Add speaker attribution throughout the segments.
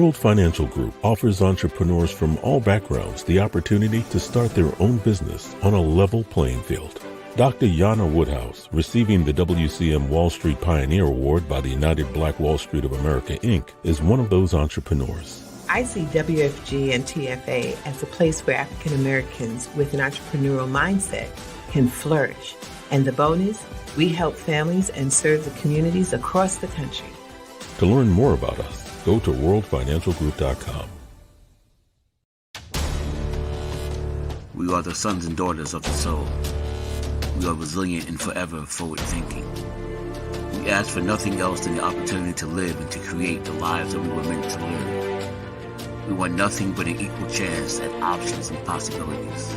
Speaker 1: World Financial Group offers entrepreneurs from all backgrounds the opportunity to start their own business on a level playing field. Dr. Jana Woodhouse, receiving the WCM Wall Street Pioneer Award by the United Black Wall Street of America, Inc., is one of those entrepreneurs.
Speaker 2: I see WFG and TFA as a place where African Americans with an entrepreneurial mindset can flourish. And the bonus, we help families and serve the communities across the country.
Speaker 1: To learn more about us, go to worldfinancialgroup.com.
Speaker 3: We are the sons and daughters of the soul. We are resilient and forever forward thinking. We ask for nothing else than the opportunity to live and to create the lives that we were meant to live. We want nothing but an equal chance at options and possibilities.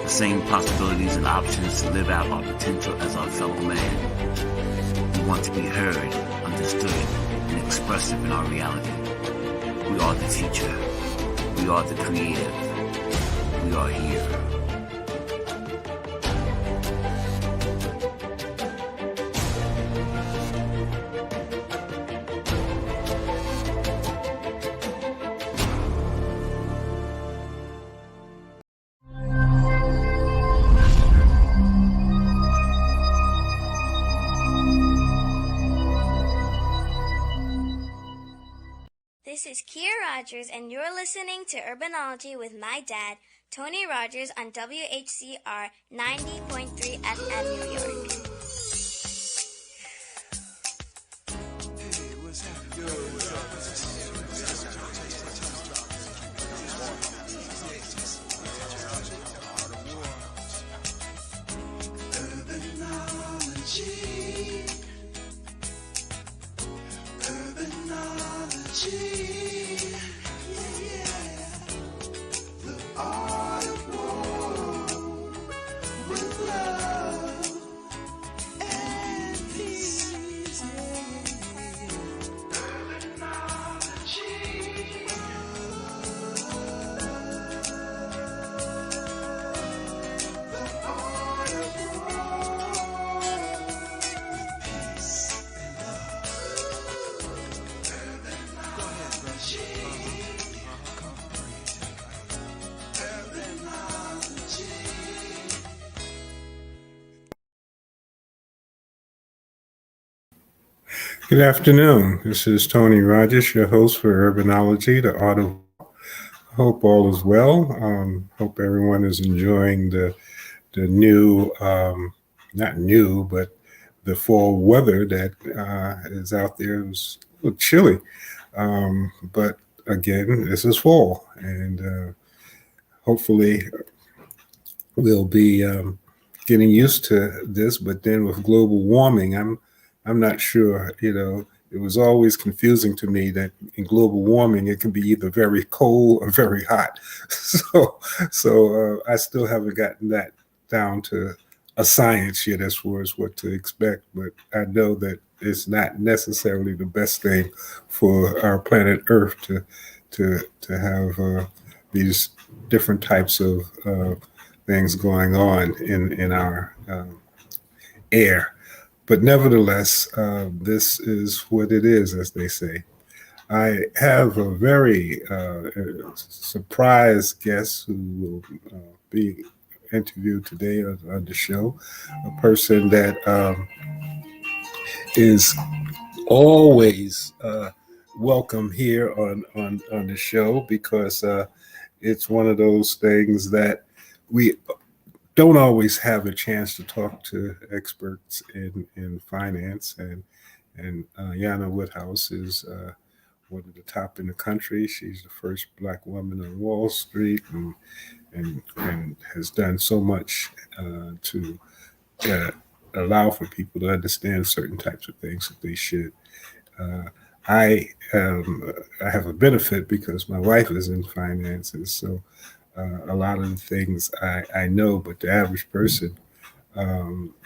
Speaker 3: The same possibilities and options to live out our potential as our fellow man. We want to be heard, understood, and expressive in our reality. We are the future. We are the creative. We are here.
Speaker 4: This is Kia Rogers, and you're listening to Urbanology with my dad, Tony Rogers, on WHCR 90.3 FM New York.
Speaker 5: Good afternoon. This is Tony Rogers, your host for Urbanology, the art of. Hope all is well. Hope everyone is enjoying the new, not new, but the fall weather that is out there. It was a little chilly, but again, this is fall, and hopefully we'll be getting used to this. But then with global warming, I'm not sure, it was always confusing to me that in global warming, it can be either very cold or very hot. So I still haven't gotten that down to a science yet as far as what to expect. But I know that it's not necessarily the best thing for our planet Earth to have these different types of things going on in our air. But nevertheless, this is what it is, as they say. I have a very surprise guest who will be interviewed today on the show, a person that is always welcome here on the show, because it's one of those things that we don't always have a chance to talk to experts in finance, and Jana Woodhouse is one of the top in the country. She's the first Black woman on Wall Street, and has done so much to allow for people to understand certain types of things that they should. I have a benefit because my wife is in finances, so a lot of the things I know, but the average person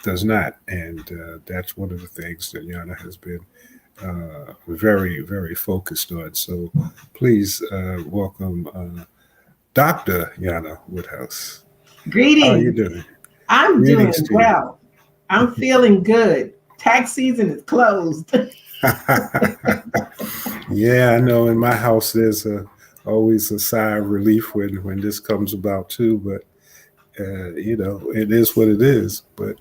Speaker 5: does not. And that's one of the things that Jana has been very, very focused on. So please welcome Dr. Jana Woodhouse.
Speaker 2: Greetings.
Speaker 5: How are you doing?
Speaker 2: I'm
Speaker 5: Greetings
Speaker 2: doing well. I'm feeling good. tax season is closed.
Speaker 5: Yeah, I know. In my house, there's always a sigh of relief when this comes about too. But it is what it is. But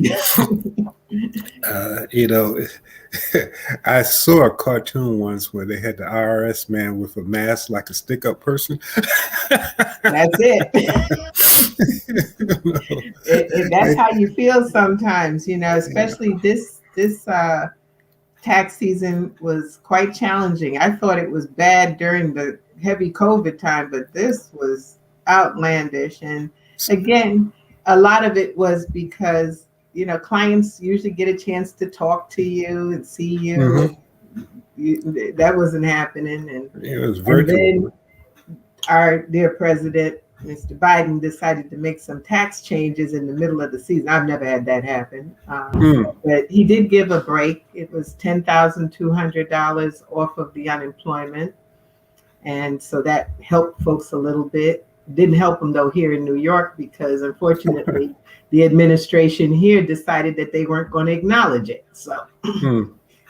Speaker 5: you know, I saw a cartoon once where they had the IRS man with a mask like a stick-up person.
Speaker 2: That's it. That's how you feel sometimes, especially this tax season was quite challenging. I thought it was bad during the heavy COVID time, but this was outlandish. And again, a lot of it was because, clients usually get a chance to talk to you and see you. Mm-hmm. That wasn't happening. And
Speaker 5: it was virtual.
Speaker 2: And then our dear president, Mr. Biden, decided to make some tax changes in the middle of the season. I've never had that happen. But he did give a break. It was $10,200 off of the unemployment. And so that helped folks a little bit. Didn't help them, though, here in New York, because unfortunately, the administration here decided that they weren't going to acknowledge it. So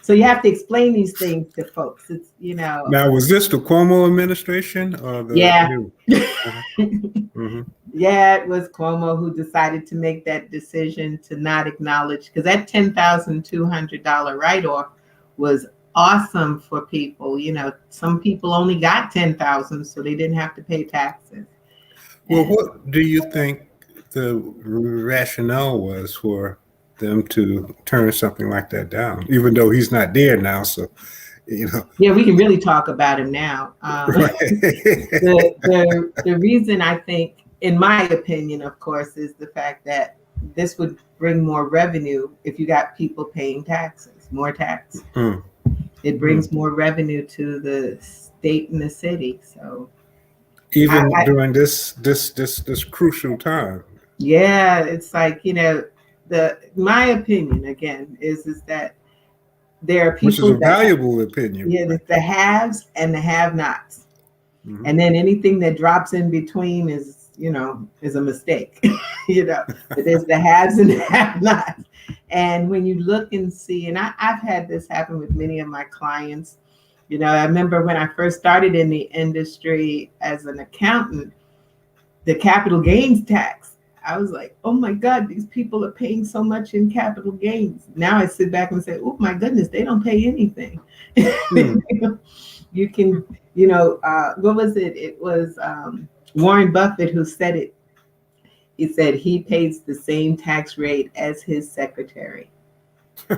Speaker 2: so you have to explain these things to folks. It's,
Speaker 5: Now, was this the Cuomo administration or the new?
Speaker 2: Mm-hmm. Yeah, it was Cuomo who decided to make that decision to not acknowledge, because that $10,200 write-off was awesome for people. Some people only got $10,000, so they didn't have to pay taxes.
Speaker 5: Well, what do you think the rationale was for them to turn something like that down, even though he's not there now? So,
Speaker 2: Yeah, we can really talk about him now. The reason, I think, in my opinion, of course, is the fact that this would bring more revenue if you got people paying taxes, more tax. It brings more revenue to the state and the city. So
Speaker 5: even during this crucial time.
Speaker 2: Yeah, it's like, my opinion again is that there are people,
Speaker 5: which is a valuable opinion.
Speaker 2: Yeah, the haves and the have-nots. Mm-hmm. And then anything that drops in between is a mistake. But there's the haves and the have-nots. And when you look and see, and I've had this happen with many of my clients. I remember when I first started in the industry as an accountant, the capital gains tax, I was like, oh my God, these people are paying so much in capital gains. Now I sit back and say, oh my goodness, they don't pay anything. You can, what was it? It was Warren Buffett who said it. He said he pays the same tax rate as his secretary. So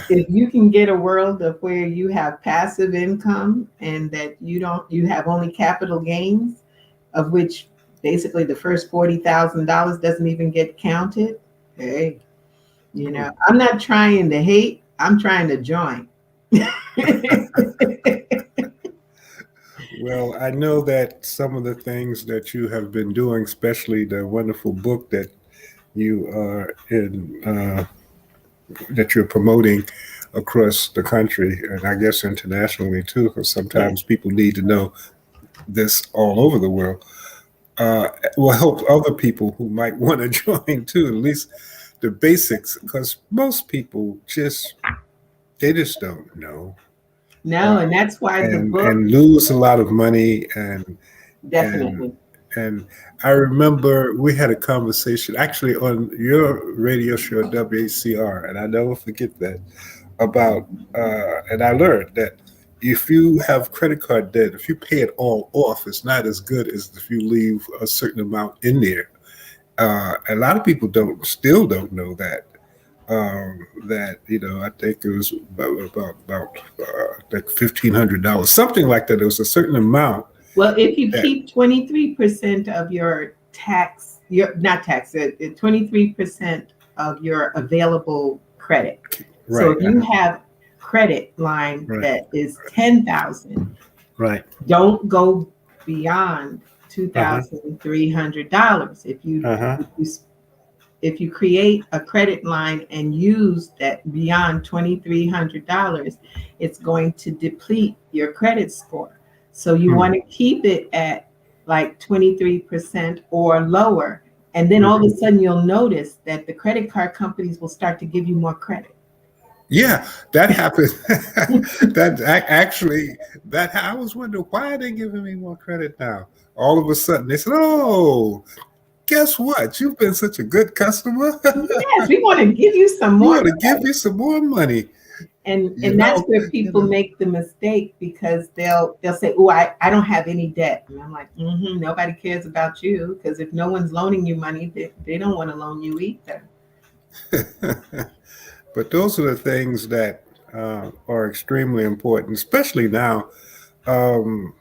Speaker 2: if you can get a world of where you have passive income and that you have only capital gains, of which basically the first $40,000 doesn't even get counted. Hey, I'm not trying to hate, I'm trying to join.
Speaker 5: Well, I know that some of the things that you have been doing, especially the wonderful book that you are in, that you're promoting across the country, and I guess internationally too, because sometimes people need to know this all over the world, will help other people who might want to join too, at least the basics, because most people just don't know.
Speaker 2: No, and that's why the book,
Speaker 5: and lose a lot of money and
Speaker 2: definitely.
Speaker 5: And I remember we had a conversation actually on your radio show WHCR, and I never forget that, about and I learned that if you have credit card debt, if you pay it all off, it's not as good as if you leave a certain amount in there. A lot of people still don't know that. That I think it was about like $1,500, something like that. It was a certain amount.
Speaker 2: Well, if you keep 23% of your tax, 23% of your available credit. Right. So if you have credit line that is $10,000,
Speaker 5: right,
Speaker 2: don't go beyond $2,300. If you create a credit line and use that beyond $2,300, it's going to deplete your credit score. So you want to keep it at like 23% or lower And then all of a sudden you'll notice that the credit card companies will start to give you more credit.
Speaker 5: Yeah, that happened. That I was wondering, why are they giving me more credit now? All of a sudden they said, "Oh, guess what? You've been such a good customer.
Speaker 2: Yes, we want to give you some
Speaker 5: We
Speaker 2: more
Speaker 5: want to give
Speaker 2: credit.
Speaker 5: you some more money."
Speaker 2: And
Speaker 5: You
Speaker 2: that's
Speaker 5: know,
Speaker 2: where people make the mistake, because they'll say, "Oh, I don't have any debt," and I'm like, nobody cares about you, because if no one's loaning you money, they don't want to loan you either.
Speaker 5: But those are the things that are extremely important, especially now. Um,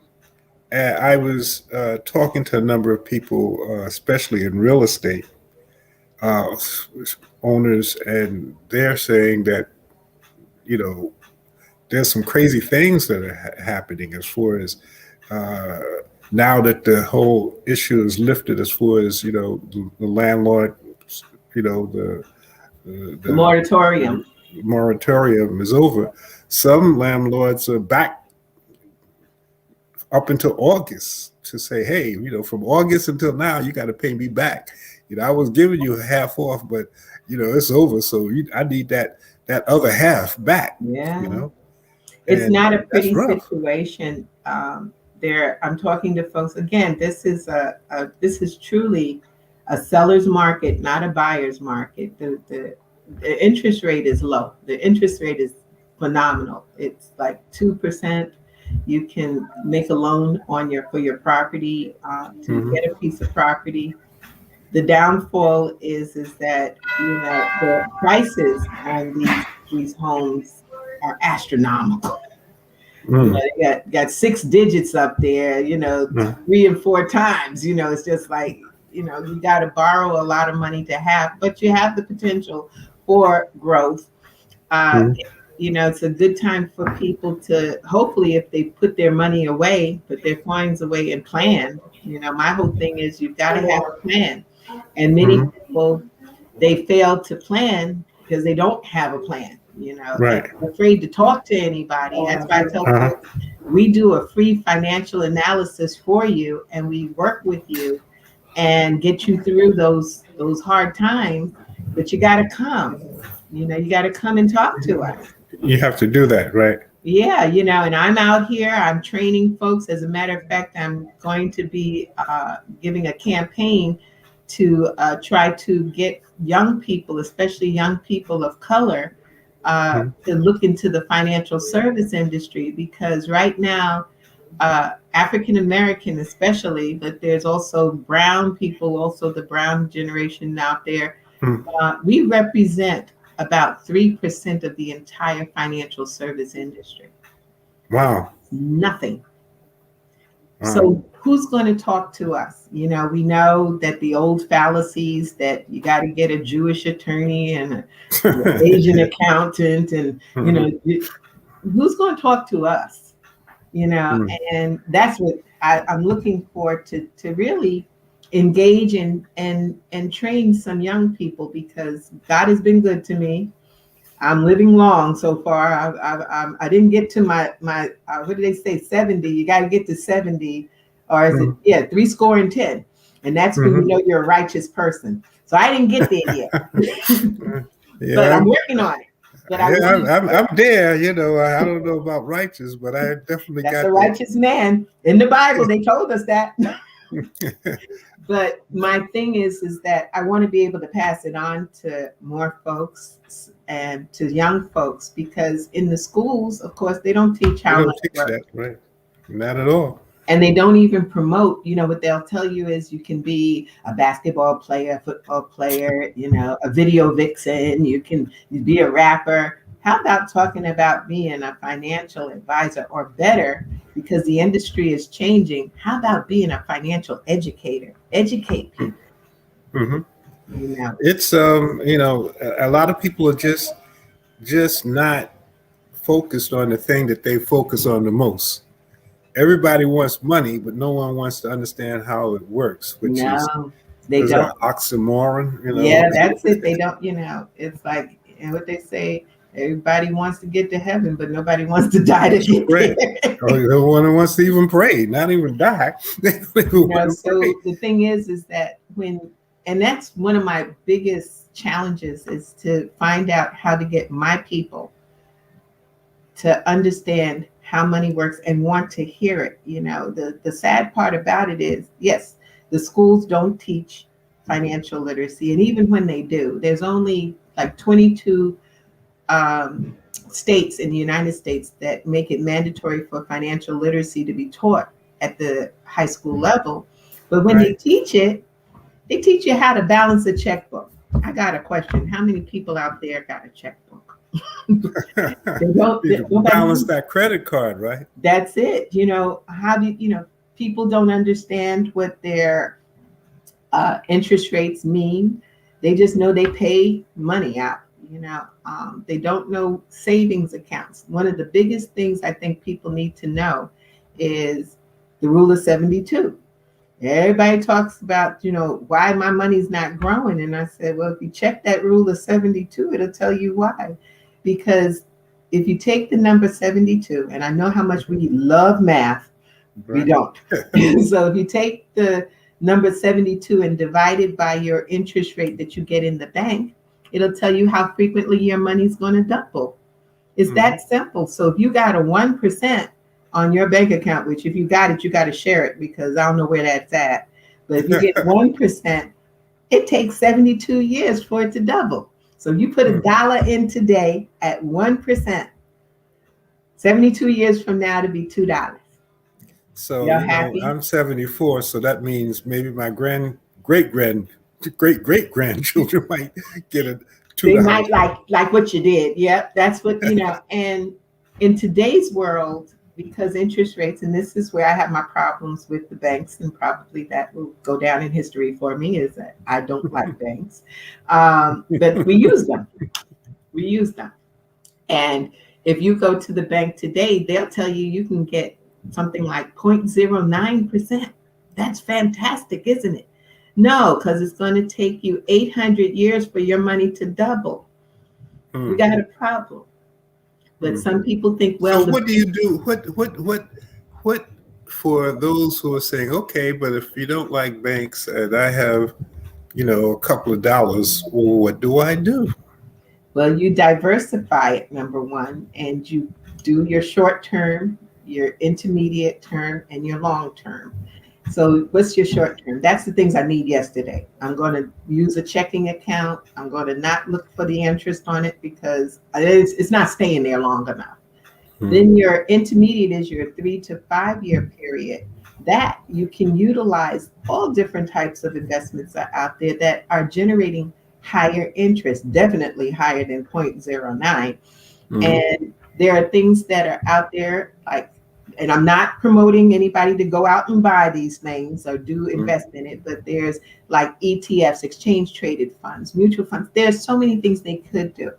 Speaker 5: I was talking to a number of people, especially in real estate uh, owners, and they're saying that, you know, there's some crazy things that are happening as far as uh, now that the whole issue is lifted, as far as, the landlord, the
Speaker 2: The
Speaker 5: the
Speaker 2: moratorium.
Speaker 5: moratorium is over. Some landlords are back up until August to say, hey, from August until now, you got to pay me back. I was giving you half off, but it's over. So I need that other half back.
Speaker 2: Yeah. It's
Speaker 5: And
Speaker 2: not a
Speaker 5: that's
Speaker 2: pretty
Speaker 5: rough.
Speaker 2: situation. I'm talking to folks again. This is truly a seller's market, not a buyer's market. The interest rate is low. The interest rate is phenomenal. It's like 2%. You can make a loan for your property to get a piece of property. The downfall is that the prices on these homes are astronomical.
Speaker 5: Mm.
Speaker 2: They got 6 digits up there,
Speaker 5: Mm.
Speaker 2: 3 and 4 times. It's just like, you got to borrow a lot of money to have, but you have the potential for growth.
Speaker 5: Mm.
Speaker 2: It's a good time for people to, hopefully, if they put their money away, put their coins away and plan. My whole thing is you've got to have a plan. And many people, they fail to plan because they don't have a plan,
Speaker 5: Right.
Speaker 2: and afraid to talk to anybody. That's why I tell folks, we do a free financial analysis for you, and we work with you and get you through those hard times. But you got to come, you got to come and talk to us.
Speaker 5: You have to do that, right?
Speaker 2: Yeah, and I'm out here, I'm training folks. As a matter of fact, I'm going to be giving a campaign to try to get young people, especially young people of color, to look into the financial service industry, because right now, African American especially, but there's also brown people, also the brown generation out there. We represent about 3% of the entire financial service industry.
Speaker 5: Wow.
Speaker 2: Nothing.
Speaker 5: Wow.
Speaker 2: So who's going to talk to us? We know that the old fallacies that you got to get a Jewish attorney and an Asian accountant, and who's going to talk to us? And that's what I'm looking for, to really engage and train some young people, because God has been good to me. I'm living long so far. I didn't get to my what did they say, 70? You got to get to 70, or is it 70? And that's when you know you're a righteous person. So I didn't get there yet, but I'm working on it. But
Speaker 5: I'm there. I don't know about righteous, but I definitely
Speaker 2: that's
Speaker 5: got
Speaker 2: a righteous man in the Bible. They told us that. But my thing is that I want to be able to pass it on to more folks and to young folks, because in the schools, of course, they don't teach how
Speaker 5: They don't
Speaker 2: much
Speaker 5: teach
Speaker 2: work.
Speaker 5: that, right? Not at all.
Speaker 2: And they don't even promote, what they'll tell you is you can be a basketball player, a football player, a video vixen, you can be a rapper. How about talking about being a financial advisor, or better, because the industry is changing, how about being a financial educator? Educate people.
Speaker 5: It's a lot of people are just not focused on the thing that they focus on the most. Everybody wants money, but no one wants to understand how it works, which is
Speaker 2: they
Speaker 5: an
Speaker 2: don't.
Speaker 5: oxymoron.
Speaker 2: Yeah, that's it. They don't. It's like, and what they say. Everybody wants to get to heaven, but nobody wants to die to get there.
Speaker 5: No one wants to even pray, not even die.
Speaker 2: So the thing is that when And that's one of my biggest challenges, is to find out how to get my people to understand how money works and want to hear it. The sad part about it is, yes, the schools don't teach financial literacy. And even when they do, there's only like 22 states in the United States that make it mandatory for financial literacy to be taught at the high school level. But when they teach it, they teach you how to balance a checkbook. I got a question. How many people out there got a checkbook?
Speaker 5: Balance that credit card, right?
Speaker 2: That's it. How do people don't understand what their interest rates mean. They just know they pay money out. They don't know savings accounts. One of the biggest things I think people need to know is the rule of 72. Everybody talks about, why my money's not growing. And I said, well, if you check that rule of 72, it'll tell you why. Because if you take the number 72, and I know how much we love math, we don't. So if you take the number 72 and divide it by your interest rate that you get in the bank, it'll tell you how frequently your money's going to double. It's that simple. So if you got a 1% on your bank account, which if you got it, you got to share it, because I don't know where that's at. But if you get 1%, it takes 72 years for it to double. So if you put $1 in today at 1%, 72 years from now to be $2.
Speaker 5: So I'm 74, so that means maybe my great grandchildren might get a $2.
Speaker 2: They might like what you did. Yep, that's what And in today's world, because interest rates, and this is where I have my problems with the banks, and probably that will go down in history for me, is that I don't like banks, but we use them. And if you go to the bank today, they'll tell you can get something like 0.09%. That's fantastic, isn't it? No, because it's going to take you 800 years for your money to double. We got a problem. But some people think, well,
Speaker 5: so what do you do? What for those who are saying, okay, but if you don't like banks and I have, a couple of dollars, well, what do I do?
Speaker 2: Well, you diversify it, number one, and you do your short term, your intermediate term, and your long term. So what's your short term? That's the things I need yesterday. I'm going to use a checking account. I'm going to not look for the interest on it because it's not staying there long enough. Then your intermediate is your 3 to 5 year period. That you can utilize all different types of investments are out there that are generating higher interest, definitely higher than 0.09. And there are things that are out there and I'm not promoting anybody to go out and buy these things or do invest in it, but there's like ETFs, exchange traded funds, mutual funds. There's so many things they could do.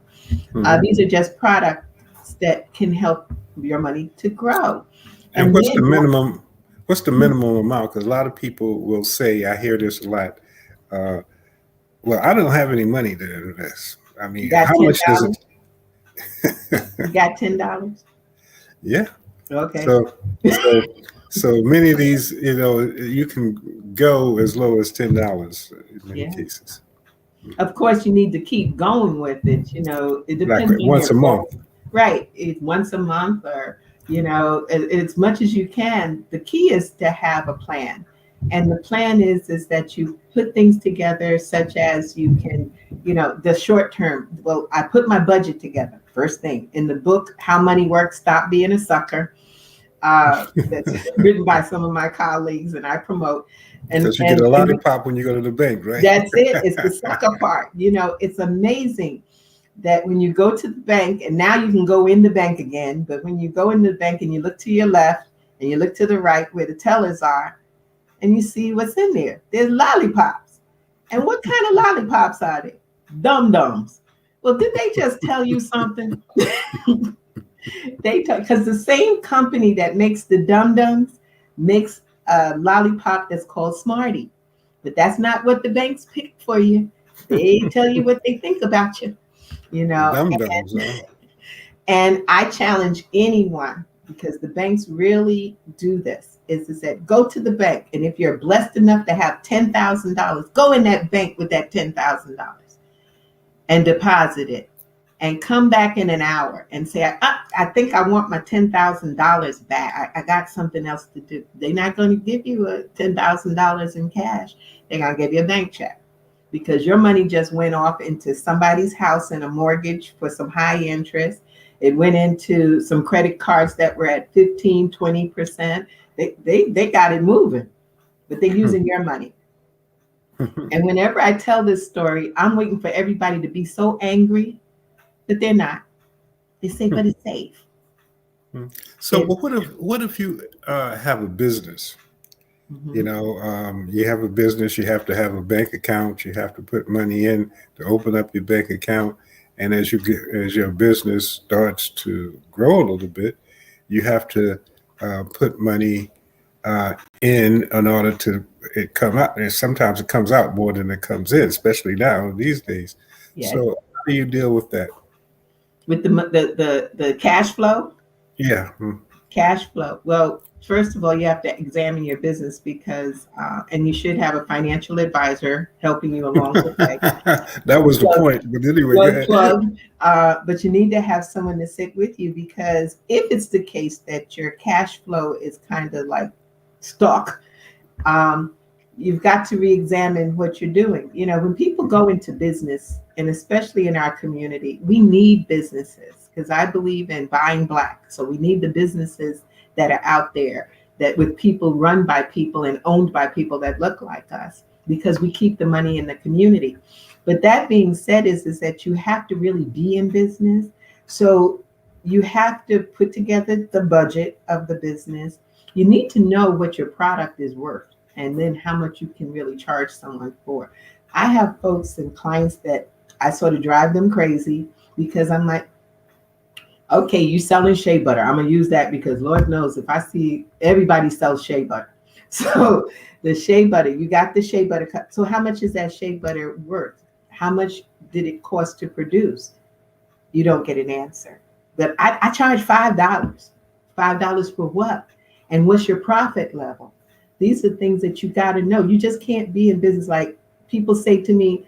Speaker 2: These are just products that can help your money to grow.
Speaker 5: And what's the minimum? What's the minimum amount? Because a lot of people will say, I hear this a lot. Well, I don't have any money to invest. I mean, how much does it?
Speaker 2: You got $10?
Speaker 5: Yeah.
Speaker 2: Okay.
Speaker 5: So many of these, you can go as low as $10 in many cases.
Speaker 2: Of course, you need to keep going with it. It depends
Speaker 5: like once a month.
Speaker 2: Right. It's once a month or, as much as you can. The key is to have a plan. And the plan is that you put things together such as you can, the short term. Well, I put my budget together. First thing in the book, How Money Works, Stop Being a Sucker. That's written by some of my colleagues and I promote.
Speaker 5: Because you get a lollipop when you go to the bank, right?
Speaker 2: That's it. It's the sucker part. It's amazing that when you go to the bank, and now you can go in the bank again, but when you go in the bank and you look to your left and you look to the right where the tellers are, and you see what's in there. There's lollipops. And what kind of lollipops are they? Dum-dums. Well, did they just tell you something? Because the same company that makes the Dum-Dums makes a lollipop that's called Smartie. But that's not what the banks pick for you. They tell you what they think about you.
Speaker 5: Dum-Dums,
Speaker 2: and I challenge anyone because the banks really do this. Is that go to the bank, and if you're blessed enough to have $10,000, go in that bank with that $10,000 and deposit it, and come back in an hour and say, I think I want my $10,000 back. I got something else to do. They're not going to give you a $10,000 in cash. They're going to give you a bank check because your money just went off into somebody's house in a mortgage for some high interest. It went into some credit cards that were at 15, 20%. They got it moving, but they're using your money. And whenever I tell this story, I'm waiting for everybody to be so angry, but they're not. They say, but it's safe.
Speaker 5: So, what if you have a business?
Speaker 2: Mm-hmm.
Speaker 5: You know, you have a business. You have to have a bank account. You have to put money in to open up your bank account. And as your business starts to grow a little bit, you have to put money in order to it come out. And sometimes it comes out more than it comes in, especially now these days.
Speaker 2: Yes.
Speaker 5: So how do you deal with that?
Speaker 2: With the cash flow?
Speaker 5: Yeah.
Speaker 2: Cash flow. Well, first of all, you have to examine your business because, and you should have a financial advisor helping you along the way.
Speaker 5: That was the point. But anyway, go ahead.
Speaker 2: Plug, but you need to have someone to sit with you because if it's the case that your cash flow is kind of like stuck, you've got to re-examine what you're doing. You know, when people go into business, and especially in our community, we need businesses because I believe in buying black. So we need the businesses that are out there that with people run by people and owned by people that look like us because we keep the money in the community. But that being said is that you have to really be in business. So you have to put together the budget of the business. You need to know what your product is worth and then how much you can really charge someone for. I have folks and clients that I sort of drive them crazy because I'm like, okay, you selling shea butter. I'm going to use that because Lord knows if I see everybody sells shea butter. So the shea butter, you got the shea butter cup. So how much is that shea butter worth? How much did it cost to produce? You don't get an answer. But I charge $5. $5 for what? And what's your profit level? These are things that you got to know. You just can't be in business like people say to me,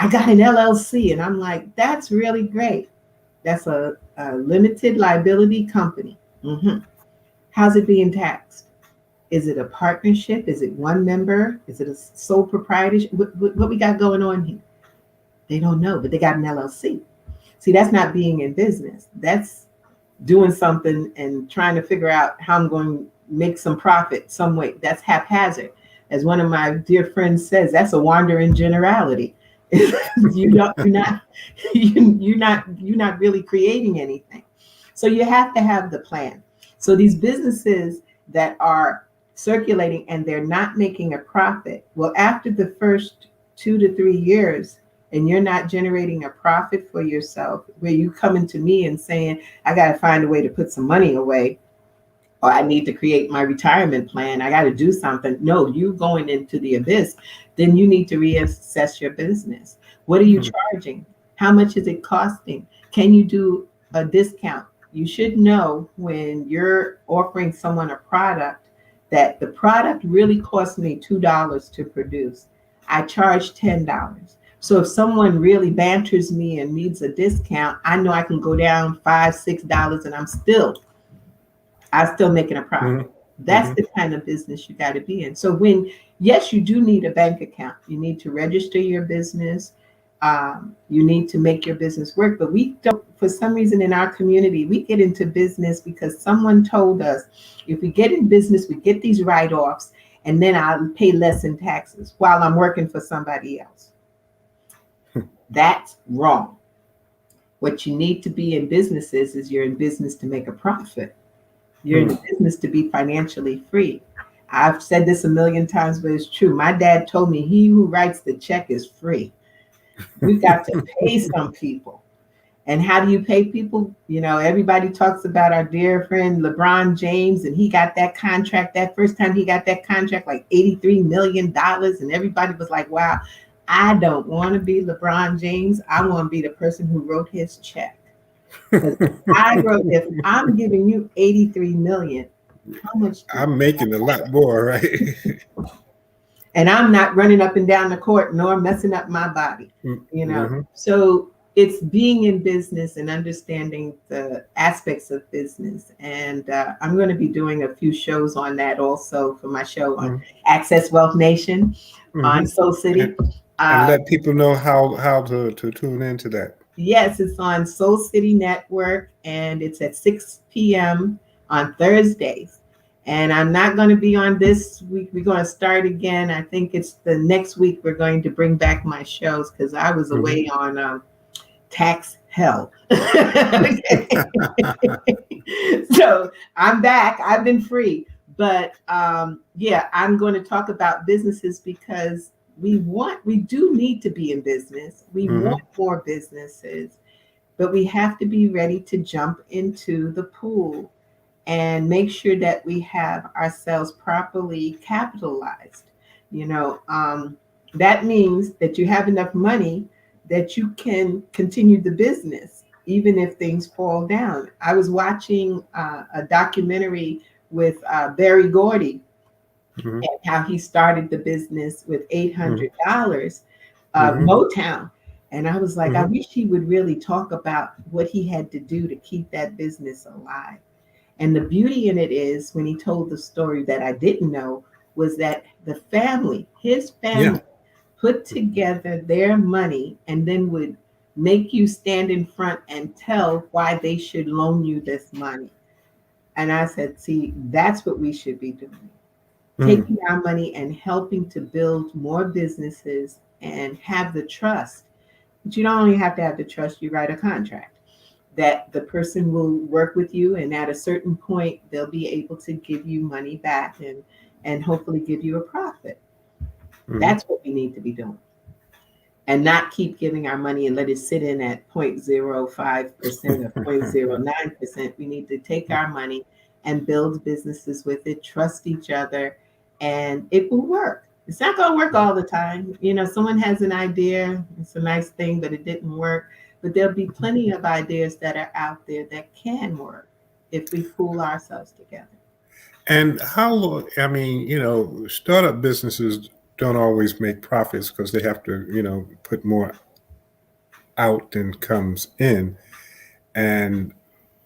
Speaker 2: I got an LLC. And I'm like, that's really great. That's a limited liability company. Mm-hmm. How's it being taxed? Is it a partnership? Is it one member? Is it a sole proprietorship? What we got going on here? They don't know, but they got an LLC. See, that's not being in business. That's doing something and trying to figure out how I'm going to make some profit some way. That's haphazard. As one of my dear friends says, that's a wandering generality. You're not really creating anything. So you have to have the plan. So these businesses that are circulating and they're not making a profit, well, after the first 2 to 3 years, and you're not generating a profit for yourself, where you coming to me and saying, I got to find a way to put some money away, or I need to create my retirement plan, I got to do something. No, you going into the abyss, then you need to reassess your business. What are you charging? How much is it costing? Can you do a discount? You should know when you're offering someone a product that the product really cost me $2 to produce. I charge $10. So if someone really banters me and needs a discount, I know I can go down $5, $6 and I'm still making a profit. Mm-hmm. That's the kind of business you got to be in. So yes, you do need a bank account. You need to register your business. You need to make your business work. But we don't, for some reason in our community, we get into business because someone told us, if we get in business, we get these write-offs and then I'll pay less in taxes while I'm working for somebody else. That's wrong. What you need to be in business is you're in business to make a profit. You're in business to be financially free. I've said this a million times, but it's true. My dad told me, he who writes the check is free. We've got to pay some people. And how do you pay people? You know, everybody talks about our dear friend LeBron James, and he got that contract. That first time he got that contract, like $83 million. And everybody was like, wow, I don't want to be LeBron James. I want to be the person who wrote his check. 'Cause I wrote, if I'm giving you 83 million, how much do
Speaker 5: I'm making a lot more, right?
Speaker 2: and I'm not running up and down the court nor messing up my body,
Speaker 5: Mm-hmm.
Speaker 2: So it's being in business and understanding the aspects of business. And I'm going to be doing a few shows on that also for my show on Access Wealth Nation
Speaker 5: Mm-hmm.
Speaker 2: on Soul City.
Speaker 5: And let people know how to tune into that.
Speaker 2: Yes, it's on Soul City Network and it's at 6 p.m. on Thursdays. And I'm not going to be on this week. We're going to start again. I think it's the next week we're going to bring back my shows because I was away on tax hell. So I'm back. I've been free. But yeah, I'm going to talk about businesses because we do need to be in business. We want more businesses, but we have to be ready to jump into the pool and make sure that we have ourselves properly capitalized. That means that you have enough money that you can continue the business, even if things fall down. I was watching a documentary with Barry Gordy and how he started the business with $800 Motown. And I was like, I wish he would really talk about what he had to do to keep that business alive. And the beauty in it is when he told the story that I didn't know was that his family put together their money and then would make you stand in front and tell why they should loan you this money. And I said, see, that's what we should be doing. Taking our money and helping to build more businesses and have the trust. But you don't only have to have the trust, you write a contract that the person will work with you, and at a certain point they'll be able to give you money back and hopefully give you a profit. That's what we need to be doing, and not keep giving our money and let it sit in at 0.05% or 0.09%. We need to take our money and build businesses with it, trust each other, and it will work. It's not going to work all the time. Someone has an idea, it's a nice thing, but it didn't work. But there'll be plenty of ideas that are out there that can work if we pool ourselves together.
Speaker 5: And startup businesses don't always make profits because they have to, put more out than comes in. And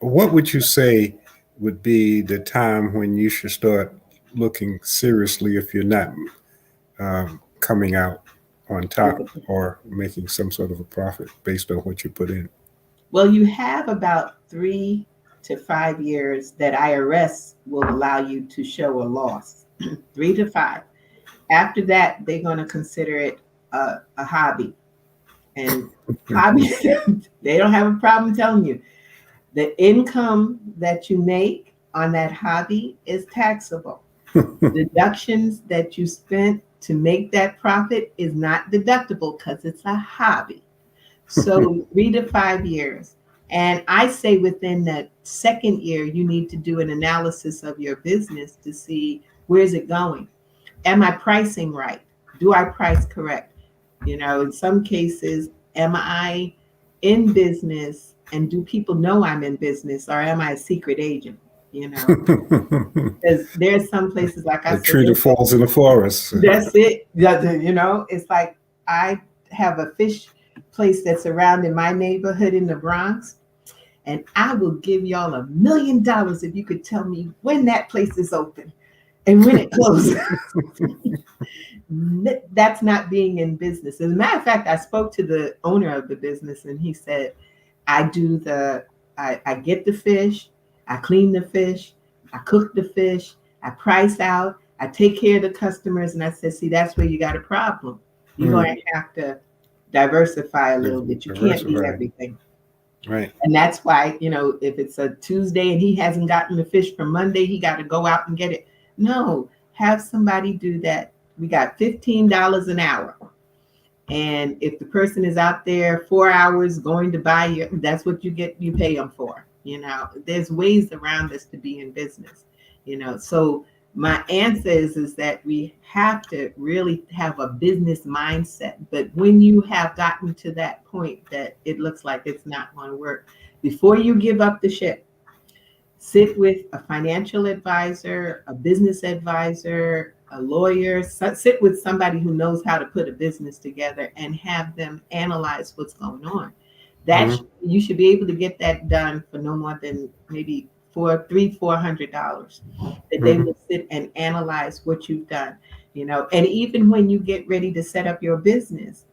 Speaker 5: what would you say would be the time when you should start looking seriously if you're not coming out on top or making some sort of a profit based on what you put in?
Speaker 2: Well, you have about 3 to 5 years that IRS will allow you to show a loss. 3 to 5. After that, they're going to consider it a hobby. And hobbies, they don't have a problem telling you the income that you make on that hobby is taxable. Deductions that you spent to make that profit is not deductible because it's a hobby. So 3 to 5 years. And I say within that second year, you need to do an analysis of your business to see where's it going. Am I pricing right? Do I price correct? In some cases, am I in business and do people know I'm in business, or am I a secret agent? Because there's some places, like I
Speaker 5: The
Speaker 2: said,
Speaker 5: tree that falls in the forest.
Speaker 2: that's it. It's like I have a fish place that's around in my neighborhood in the Bronx, and I will give y'all $1 million if you could tell me when that place is open and when it closes. That's not being in business. As a matter of fact, I spoke to the owner of the business, and he said, I get the fish, I clean the fish, I cook the fish, I price out, I take care of the customers. And I said, see, that's where you got a problem. You're going to have to diversify a little bit. You can't do everything.
Speaker 5: Right.
Speaker 2: And that's why, if it's a Tuesday and he hasn't gotten the fish for Monday, he got to go out and get it. No, have somebody do that. We got $15 an hour. And if the person is out there 4 hours going to buy you, that's what you pay them for. There's ways around this to be in business, So my answer is that we have to really have a business mindset. But when you have gotten to that point that it looks like it's not going to work, Before you give up the ship, sit with a financial advisor, a business advisor, a lawyer, sit with somebody who knows how to put a business together and have them analyze what's going on.
Speaker 5: Mhm.
Speaker 2: You should be able to get that done for no more than maybe $400. That they
Speaker 5: Mhm.
Speaker 2: will sit and analyze what you've done, and even when you get ready to set up your business,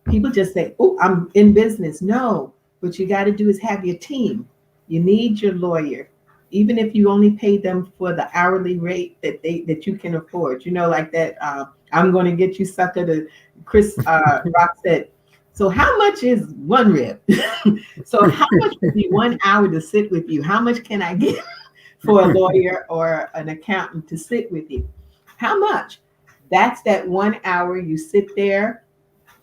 Speaker 2: people just say, "Oh, I'm in business." No, what you got to do is have your team. You need your lawyer, even if you only pay them for the hourly rate that you can afford. Like that. I'm going to get you sucker. To Chris Rock said. So how much is one rib? So how much would be 1 hour to sit with you? How much can I get for a lawyer or an accountant to sit with you? How much? That's that 1 hour you sit there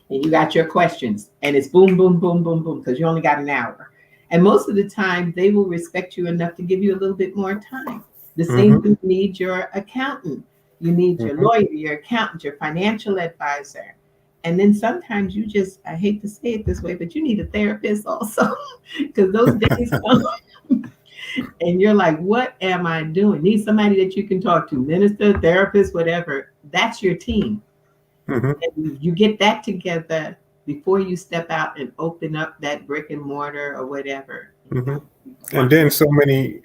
Speaker 2: and you got your questions and it's boom, boom, boom, boom, boom, because you only got an hour. And most of the time, they will respect you enough to give you a little bit more time. The same
Speaker 5: Mhm.
Speaker 2: thing, you need your accountant, you need your
Speaker 5: Mhm.
Speaker 2: lawyer, your accountant, your financial advisor. And then sometimes you just, I hate to say it this way, but you need a therapist also, because those days come and you're like, what am I doing? Need somebody that you can talk to, minister, therapist, whatever. That's your team.
Speaker 5: Mhm.
Speaker 2: And you get that together before you step out and open up that brick and mortar or whatever.
Speaker 5: Mhm.
Speaker 2: You
Speaker 5: And
Speaker 2: want
Speaker 5: then so many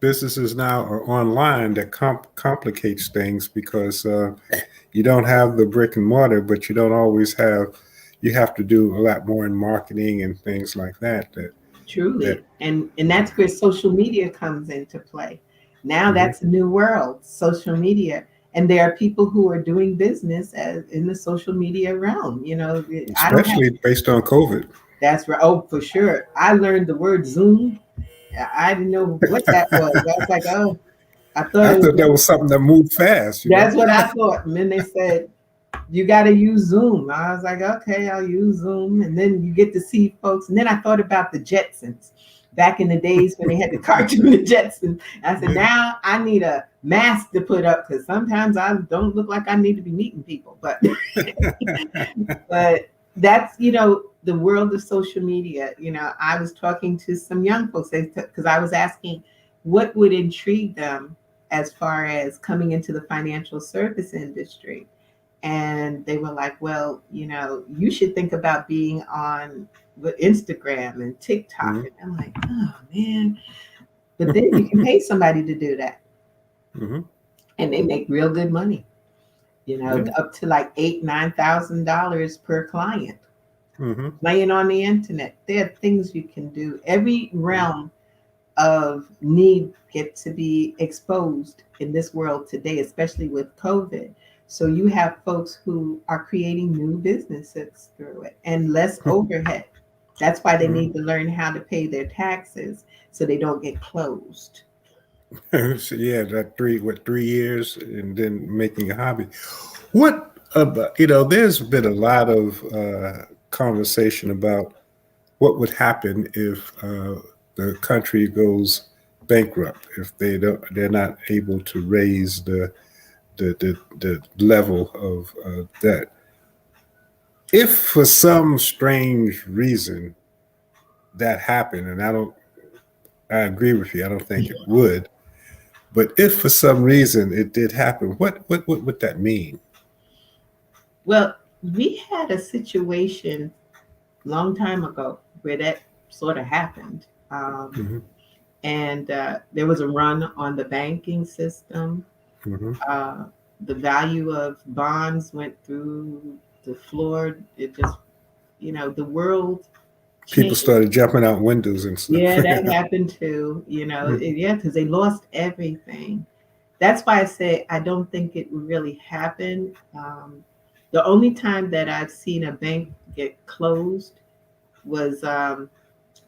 Speaker 5: businesses now are online that complicates things because you don't have the brick and mortar, but you don't always have. You have to do a lot more in marketing and things like that. That.
Speaker 2: truly, and that's where social media comes into play. Now
Speaker 5: Mhm.
Speaker 2: that's a new world, social media. And there are people who are doing business in the social media realm. I don't have,
Speaker 5: Especially based on COVID.
Speaker 2: that's right. Oh, for sure. I learned the word Zoom. I didn't know what that was. I was like, oh, I thought
Speaker 5: I
Speaker 2: it
Speaker 5: thought
Speaker 2: was,
Speaker 5: that was something that moved fast.
Speaker 2: that's what I thought. And then they said, you got to use Zoom. I was like, okay, I'll use Zoom. And then you get to see folks. And then I thought about the Jetsons back in the days when they had the cartoon the Jetsons. I said, now I need a mask to put up because sometimes I don't look like I need to be meeting people. But but that's the world of social media. I was talking to some young folks because I was asking what would intrigue them as far as coming into the financial service industry, and they were like, well, you should think about being on Instagram and TikTok.
Speaker 5: Mhm.
Speaker 2: And I'm like, oh man, but then you can pay somebody to do that
Speaker 5: Mhm.
Speaker 2: and they make real good money,
Speaker 5: Yeah.
Speaker 2: up to like $8,000-9,000 per client
Speaker 5: Mhm.
Speaker 2: playing on the internet. There are things you can do. Every realm of need get to be exposed in this world today, especially with COVID. So you have folks who are creating new businesses through it and less overhead. That's why they
Speaker 5: Mhm.
Speaker 2: need to learn how to pay their taxes so they don't get closed.
Speaker 5: So yeah, that 3 years, and then making a hobby. What about There's been a lot of conversation about what would happen if the country goes bankrupt if they're not able to raise the level of debt. If for some strange reason that happened, and I agree with you, I don't think it would. But if for some reason it did happen, what would that mean?
Speaker 2: Well, we had a situation long time ago where that sort of happened.
Speaker 5: Hmm.
Speaker 2: And there was a run on the banking system.
Speaker 5: Hmm.
Speaker 2: Uh, the value of bonds went through the floor. It just, the world
Speaker 5: People
Speaker 2: changed.
Speaker 5: started jumping out windows and stuff.
Speaker 2: Yeah, that happened too.
Speaker 5: Mhm.
Speaker 2: Yeah, because they lost everything. That's why I say I don't think it would really happen. The only time that I've seen a bank get closed was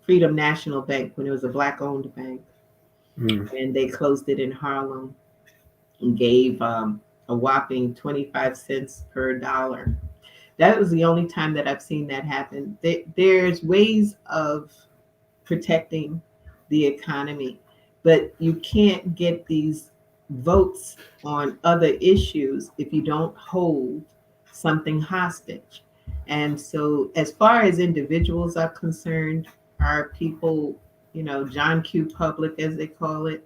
Speaker 2: Freedom National Bank when it was a black-owned bank,
Speaker 5: Mm.
Speaker 2: and they closed it in Harlem and gave a whopping 25 cents per dollar. That was the only time that I've seen that happen. There's ways of protecting the economy, but you can't get these votes on other issues if you don't hold something hostage. And so, as far as individuals are concerned, our people, John Q. Public, as they call it,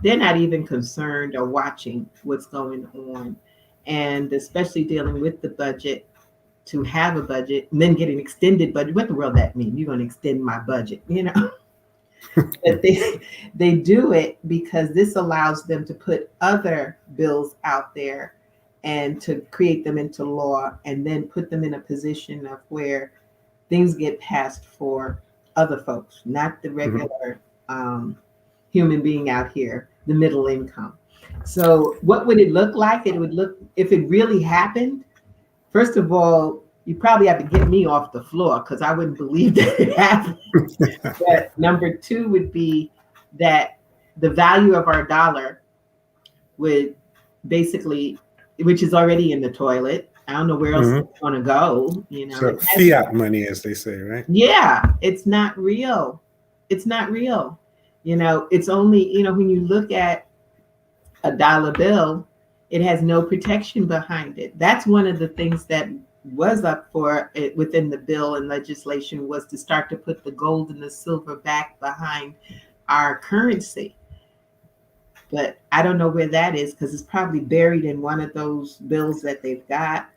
Speaker 2: they're not even concerned or watching what's going on. And especially dealing with the budget, to have a budget and then get an extended budget. What the world that mean? You're going to extend my budget, But they do it because this allows them to put other bills out there and to create them into law and then put them in a position of where things get passed for other folks, not the regular human being out here, the middle income. So what would it look like? It would look, if it really happened, first of all, you probably have to get me off the floor because I wouldn't believe that it happened. But number two would be that the value of our dollar would basically, which is already in the toilet. I don't know where else it's going to go.
Speaker 5: So fiat money, as they say, right?
Speaker 2: Yeah, it's not real. It's not real. It's only, when you look at a dollar bill, it has no protection behind it. That's one of the things that was up for it within the bill and legislation, was to start to put the gold and the silver back behind our currency. But I don't know where that is because it's probably buried in one of those bills that they've got.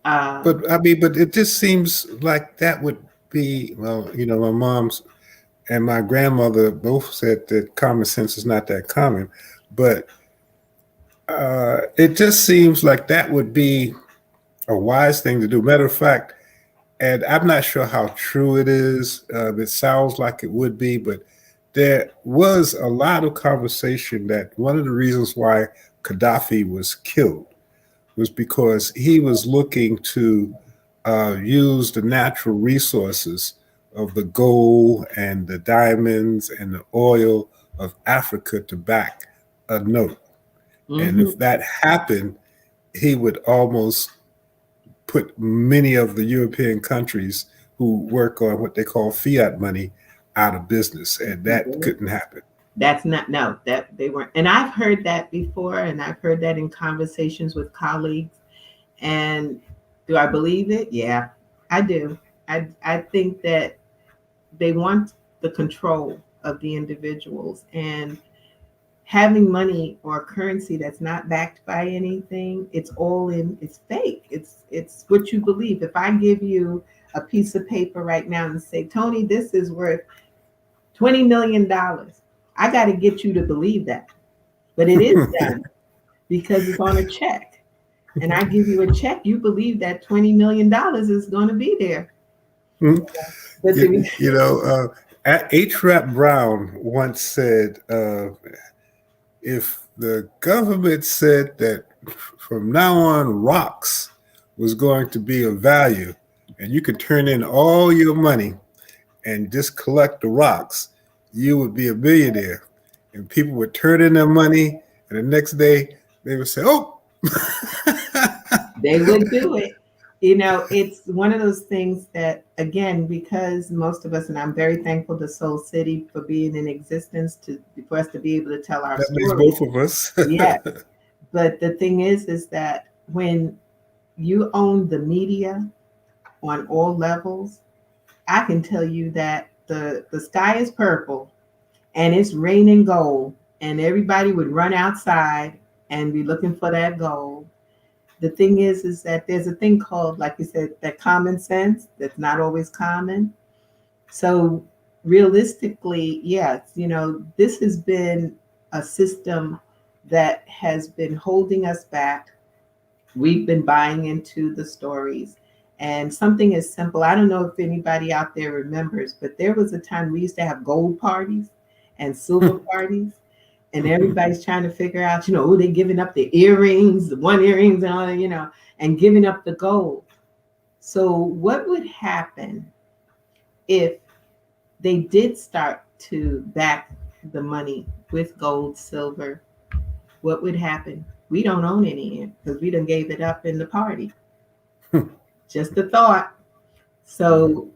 Speaker 5: But it just seems like that would be, well, my mom's and my grandmother both said that common sense is not that common, but it just seems like that would be a wise thing to do. Matter of fact, and I'm not sure how true it is. It sounds like it would be, but there was a lot of conversation that one of the reasons why Gaddafi was killed was because he was looking to use the natural resources of the gold and the diamonds and the oil of Africa to back a note. And if that happened, he would almost put many of the European countries who work on what they call fiat money out of business. And that couldn't happen.
Speaker 2: That's not, no, that they weren't. And I've heard that before, and I've heard that in conversations with colleagues. And do I believe it? Yeah, I do. I think that they want the control of the individuals, and having money or currency that's not backed by anything, it's fake. It's what you believe. If I give you a piece of paper right now and say, Tony, this is worth $20 million, I got to get you to believe that. But it is done because it's on a check. And I give you a check, you believe that $20 million is going to be there. But
Speaker 5: H. Rap Brown once said, if the government said that from now on rocks was going to be of value and you could turn in all your money and just collect the rocks, you would be a millionaire. And people would turn in their money, and the next day they would say, oh.
Speaker 2: They would do it. It's one of those things that, again, because most of us, and I'm very thankful to Soul City for being in existence for us to be able to tell our story.
Speaker 5: That makes both of us.
Speaker 2: Yes. But the thing is that when you own the media on all levels, I can tell you that the sky is purple and it's raining gold, and everybody would run outside and be looking for that gold. The thing is that there's a thing called, like you said, that common sense that's not always common. So realistically, yes, this has been a system that has been holding us back. We've been buying into the stories. And something as simple, I don't know if anybody out there remembers, but there was a time we used to have gold parties and silver parties. And everybody's trying to figure out, they're giving up the earrings, the one earrings and all that, and giving up the gold. So what would happen if they did start to back the money with gold, silver? What would happen? We don't own any because we done gave it up in the party. Just a thought. So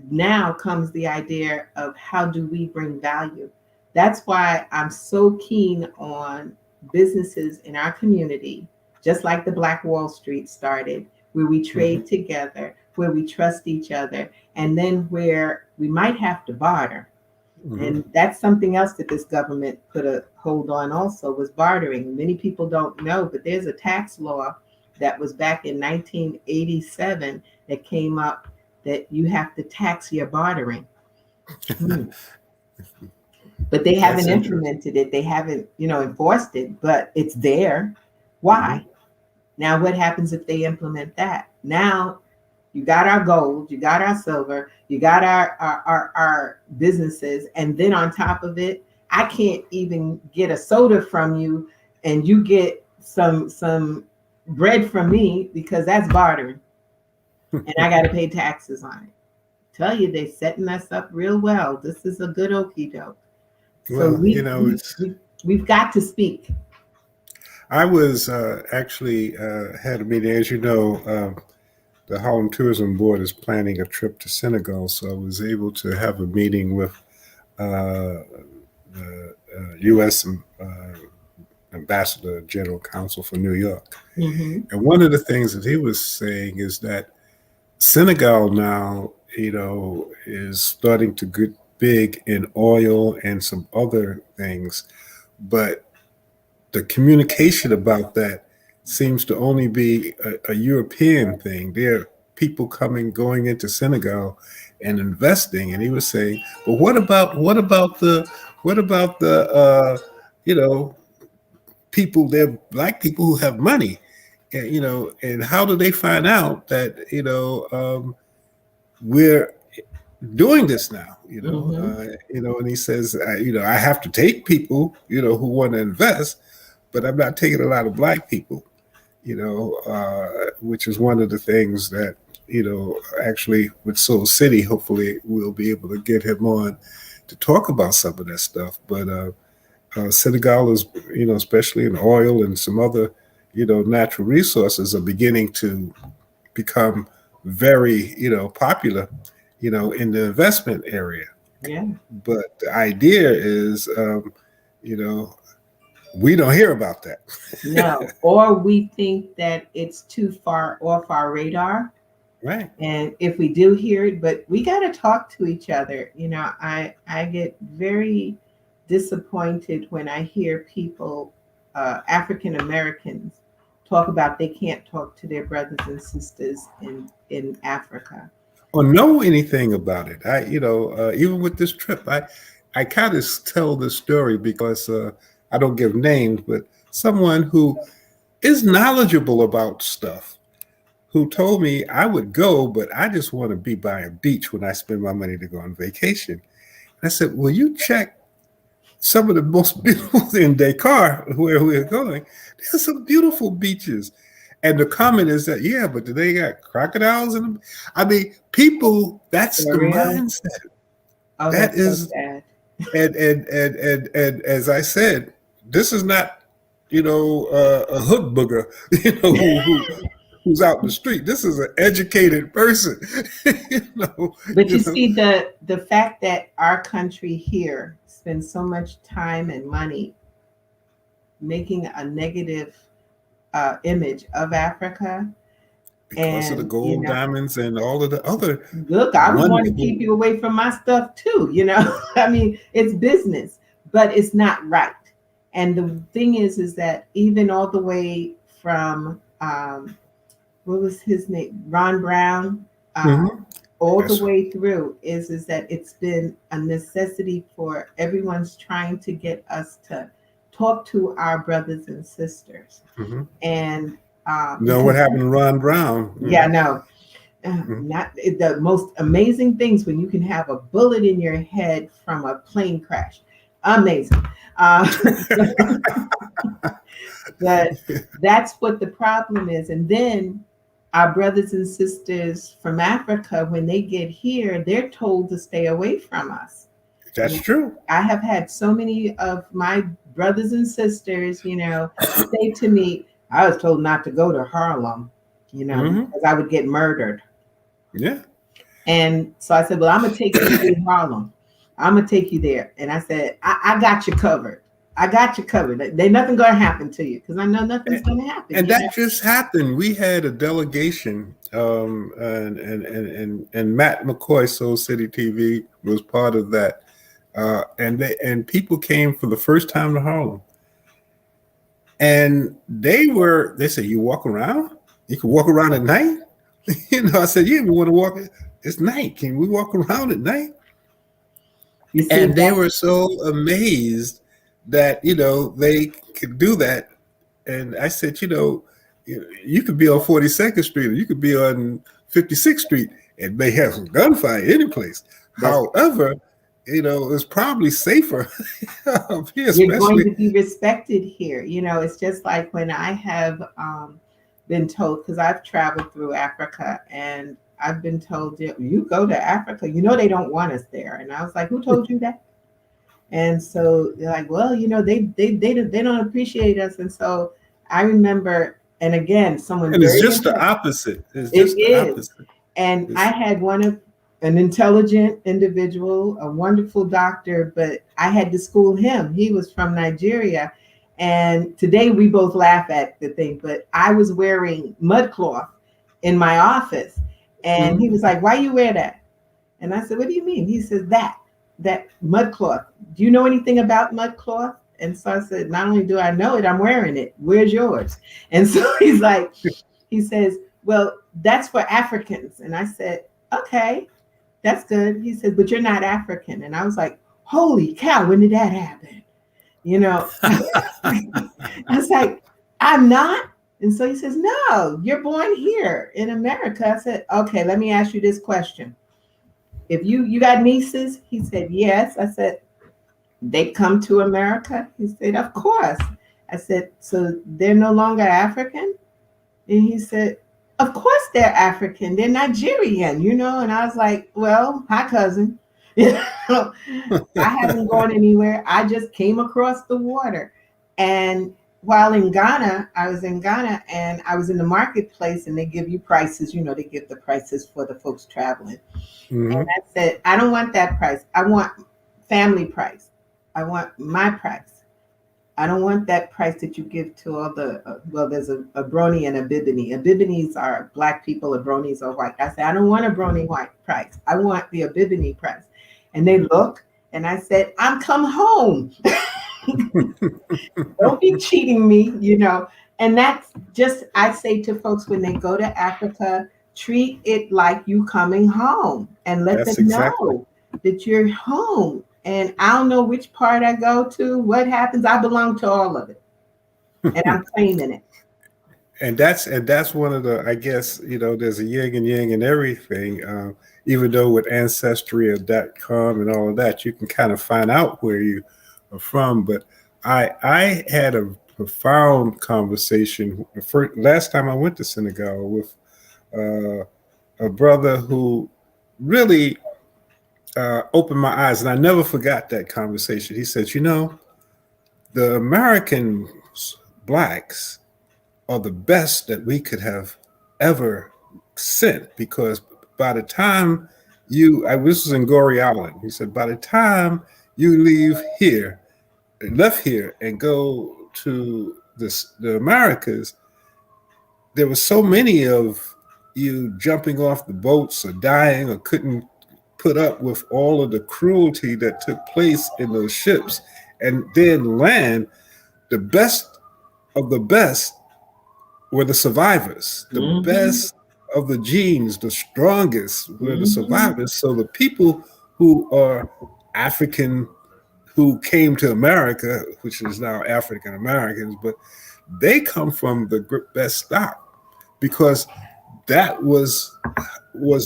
Speaker 2: now comes the idea of how do we bring value? That's why I'm so keen on businesses in our community, just like the Black Wall Street started, where we trade together, where we trust each other, and then where we might have to barter. And that's something else that this government put a hold on also, was bartering. Many people don't know, but there's a tax law that was back in 1987 that came up that you have to tax your bartering. But they haven't implemented it. They haven't, enforced it, but it's there. Why? Now, what happens if they implement that? Now, you got our gold, you got our silver, you got our businesses, and then on top of it, I can't even get a soda from you, and you get some bread from me, because that's bartering, and I got to pay taxes on it. Tell you, they're setting us up real well. This is a good okie doke. So
Speaker 5: Well,
Speaker 2: we've got to speak.
Speaker 5: I was actually had a meeting, as you know. The Harlem Tourism Board is planning a trip to Senegal, so I was able to have a meeting with the U.S. Ambassador General Counsel for New York. And one of the things that he was saying is that Senegal now, is starting to get big in oil and some other things, but the communication about that seems to only be a European thing. There are people going into Senegal and investing. And he was saying, "But what about the people? They're black people who have money, and how do they find out that we're doing this now? And he says, I have to take people, who want to invest, but I'm not taking a lot of black people." Which is one of the things that, actually with Soul City, hopefully we'll be able to get him on to talk about some of that stuff. But Senegal is, especially in oil and some other, natural resources, are beginning to become very, popular, in the investment area.
Speaker 2: Yeah.
Speaker 5: But the idea is, we don't hear about that.
Speaker 2: No, or we think that it's too far off our radar.
Speaker 5: Right.
Speaker 2: And if we do hear it, but we got to talk to each other. I get very disappointed when I hear people, African Americans, talk about they can't talk to their brothers and sisters in Africa.
Speaker 5: Or know anything about it. Even with this trip, I kind of tell this story because I don't give names, but someone who is knowledgeable about stuff, who told me I would go, but I just want to be by a beach when I spend my money to go on vacation. And I said, "Will you check some of the most beautiful in Dakar, where we're going? There's some beautiful beaches." And the comment is that, "Yeah, but do they got crocodiles in them?" I mean, people, that's the mindset.
Speaker 2: Oh, that is so sad.
Speaker 5: And as I said, this is not, a hood booger, who's out in the street. This is an educated person,
Speaker 2: But you see, the fact that our country here spends so much time and money making a negative image of Africa.
Speaker 5: Because of the gold, diamonds, and all of the other.
Speaker 2: Look, I would want to keep you away from my stuff too. I mean, it's business, but it's not right. And the thing is that even all the way from what was his name, Ron Brown, all the way through is that it's been a necessity for everyone's trying to get us to talk to our brothers and sisters. And
Speaker 5: what happened to Ron Brown?
Speaker 2: Yeah, no. Not the most amazing things when you can have a bullet in your head from a plane crash. Amazing. But that's what the problem is. And then our brothers and sisters from Africa, when they get here, they're told to stay away from us.
Speaker 5: That's true.
Speaker 2: I have had so many of my brothers and sisters, say to me, I was told not to go to Harlem, because I would get murdered.
Speaker 5: Yeah.
Speaker 2: And so I said, well, I'm going to take you to Harlem. I'm going to take you there. And I said, I got you covered. I got you covered. There's nothing going to happen to you because I know nothing's going to happen.
Speaker 5: And that just happened. We had a delegation, and Matt McCoy, Soul City TV, was part of that. And people came for the first time to Harlem, and they said, "You walk around? You can walk around at night." I said, "Yeah, we want to walk. It's night. Can we walk around at night?" And they were so amazed that they could do that. And I said, you could be on 42nd Street, or you could be on 56th Street, and may have some gunfire any place. However, it's probably safer up here.
Speaker 2: You're going to be respected here. It's just like when I have been told, because I've traveled through Africa, and I've been told, you go to Africa, they don't want us there. And I was like, who told you that? And so they're like, well, they don't appreciate us. And so I remember, and again, someone.
Speaker 5: And it's just the opposite. It's just the opposite.
Speaker 2: And I had an intelligent individual, a wonderful doctor, but I had to school him. He was from Nigeria. And today we both laugh at the thing, but I was wearing mudcloth in my office. And he was like, why you wear that? And I said, what do you mean? He says, that mudcloth. Do you know anything about mudcloth? And so I said, not only do I know it, I'm wearing it. Where's yours? And so he says, well, that's for Africans. And I said, okay, that's good. He said, but you're not African. And I was like, holy cow, when did that happen? I was like, I'm not. And so he says, no, you're born here in America. I said, okay, let me ask you this question. If you got nieces? He said, yes. I said, they come to America? He said, of course. I said, so they're no longer African? And he said, of course they're African. They're Nigerian, And I was like, well, hi, cousin. I haven't gone anywhere. I just came across the water. And while in Ghana, I was in Ghana, and I was in the marketplace, and they give you prices. They give the prices for the folks traveling. Mm-hmm. And I said, I don't want that price. I want family price. I want my price. I don't want that price that you give to all the, there's a brony and a bibini. A bibinis are black people, a bronies are white. I said, I don't want a brony white price. I want the bibini price. And they look, and I said, I'm come home. Don't be cheating me, And that's just, I say to folks when they go to Africa, treat it like you coming home, and let them know that you're home. And I don't know which part I go to, what happens. I belong to all of it, and I'm claiming it.
Speaker 5: And that's one of the, I guess, there's a yin and yang in everything. Even though with Ancestry.com and all of that, you can kind of find out where you are from. But I had a profound conversation last time I went to Senegal with a brother who really opened my eyes, and I never forgot that conversation. He said, the American blacks are the best that we could have ever sent, because by the time this was in Goree Island, he said, by the time you left here and go to the Americas, there were so many of you jumping off the boats or dying or couldn't put up with all of the cruelty that took place in those ships, and then land. The best of the best were the survivors. The best of the genes, the strongest were the survivors. So the people who are African, who came to America, which is now African Americans, but they come from the best stock, because that was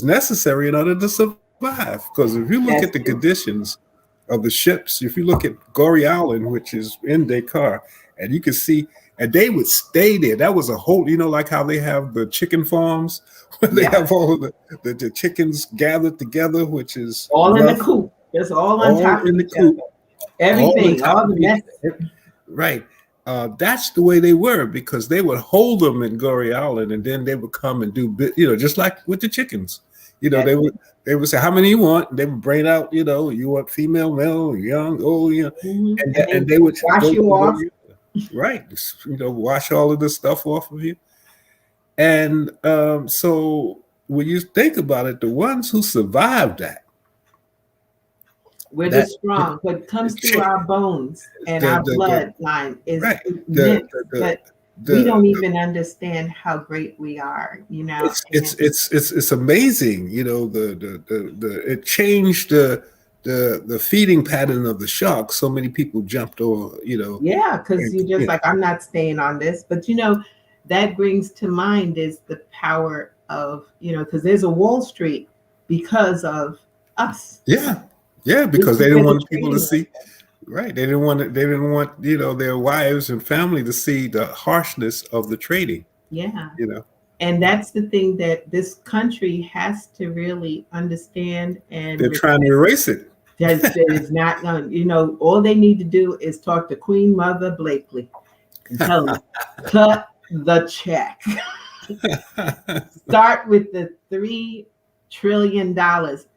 Speaker 5: necessary in order to survive. Because if you look at the conditions of the ships, if you look at Goree Island, which is in Dakar, and you can see, and they would stay there. That was a whole, like how they have the chicken farms, where they have all of the chickens gathered together, which is
Speaker 2: all rough. In the coop. It's all on top in the coop. Everything, all the mess.
Speaker 5: Right. That's the way they were, because they would hold them in Goree Island, and then they would come and do, just like with the chickens.
Speaker 2: That's
Speaker 5: They would say, how many you want? They would bring out, you want female, male, young, old,
Speaker 2: and
Speaker 5: and
Speaker 2: they
Speaker 5: they would
Speaker 2: wash
Speaker 5: go
Speaker 2: you
Speaker 5: through
Speaker 2: off.
Speaker 5: right, wash all of the stuff off of you. And so when you think about it, the ones who survived
Speaker 2: We're the
Speaker 5: that
Speaker 2: strong. What comes through
Speaker 5: cha-
Speaker 2: our bones and
Speaker 5: the
Speaker 2: our
Speaker 5: the
Speaker 2: bloodline is
Speaker 5: right the
Speaker 2: immense,
Speaker 5: the the,
Speaker 2: but we
Speaker 5: the,
Speaker 2: don't
Speaker 5: the
Speaker 2: even understand how great we are, and
Speaker 5: it's amazing, it changed the feeding pattern of the shark. So many people jumped over,
Speaker 2: yeah, because
Speaker 5: and,
Speaker 2: you're just like, I'm not staying on this. But that brings to mind is the power of, because there's a Wall Street because of us.
Speaker 5: yeah, yeah,
Speaker 2: This
Speaker 5: because
Speaker 2: is
Speaker 5: they didn't
Speaker 2: where the
Speaker 5: want people to
Speaker 2: trading was.
Speaker 5: see. Right. They didn't want, their wives and family to see the harshness of the trading,
Speaker 2: Yeah.
Speaker 5: you know.
Speaker 2: And that's the thing that this country has to really understand and
Speaker 5: They're trying to
Speaker 2: respect.
Speaker 5: erase it.
Speaker 2: That is not going, all they need to do is talk to Queen Mother Blakely and tell them, cut the check. Start with the $3 trillion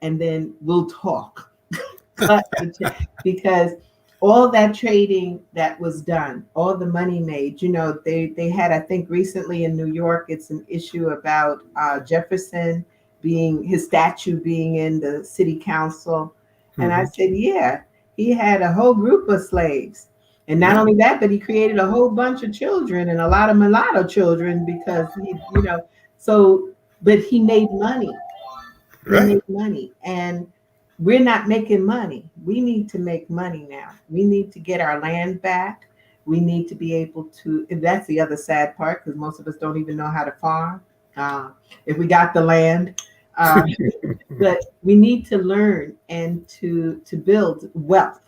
Speaker 2: and then we'll talk. Cut the check. Because all that trading that was done, all the money made, they had, I think recently in New York, it's an issue about Jefferson his statue being in the city council. And I
Speaker 5: Mhm.
Speaker 2: said, yeah, he had a whole group of slaves. And not
Speaker 5: Yeah.
Speaker 2: only that, but he created a whole bunch of children and a lot of mulatto children because so, but he made money. He
Speaker 5: Right.
Speaker 2: made money. And we're not making money. We need to make money now. We need to get our land back. We need to be able to, and that's the other sad part because most of us don't even know how to farm. If we got the land, uh, but we need to learn and to build wealth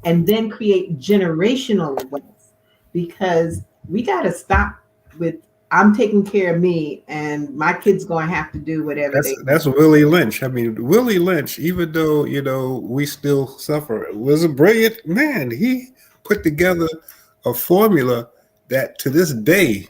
Speaker 2: and then create generational wealth because we got to stop with I'm taking care of me and my kids going to have to do whatever they
Speaker 5: That's Willie Lynch. I mean, Willie Lynch, even though, we still suffer, was a brilliant man. He put together a formula that to this day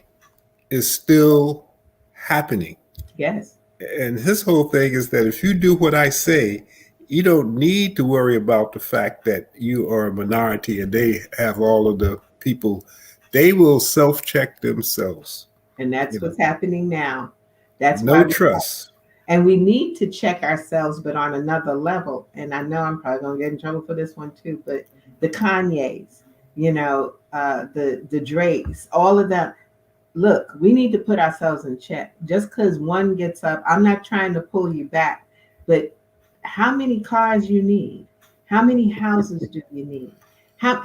Speaker 5: is still happening.
Speaker 2: yes.
Speaker 5: And his whole thing is that if you do what I say, you don't need to worry about the fact that you are a minority and they have all of the people. They will self check themselves.
Speaker 2: And that's
Speaker 5: You know,
Speaker 2: what's happening now. That's why
Speaker 5: no trust.
Speaker 2: and we need to check ourselves, but on another level. And I know I'm probably going to get in trouble for this one too, but the Kanyes, the Drakes, all of that. Look, we need to put ourselves in check. Just because one gets up, I'm not trying to pull you back, but how many cars you need? How many houses do you need? How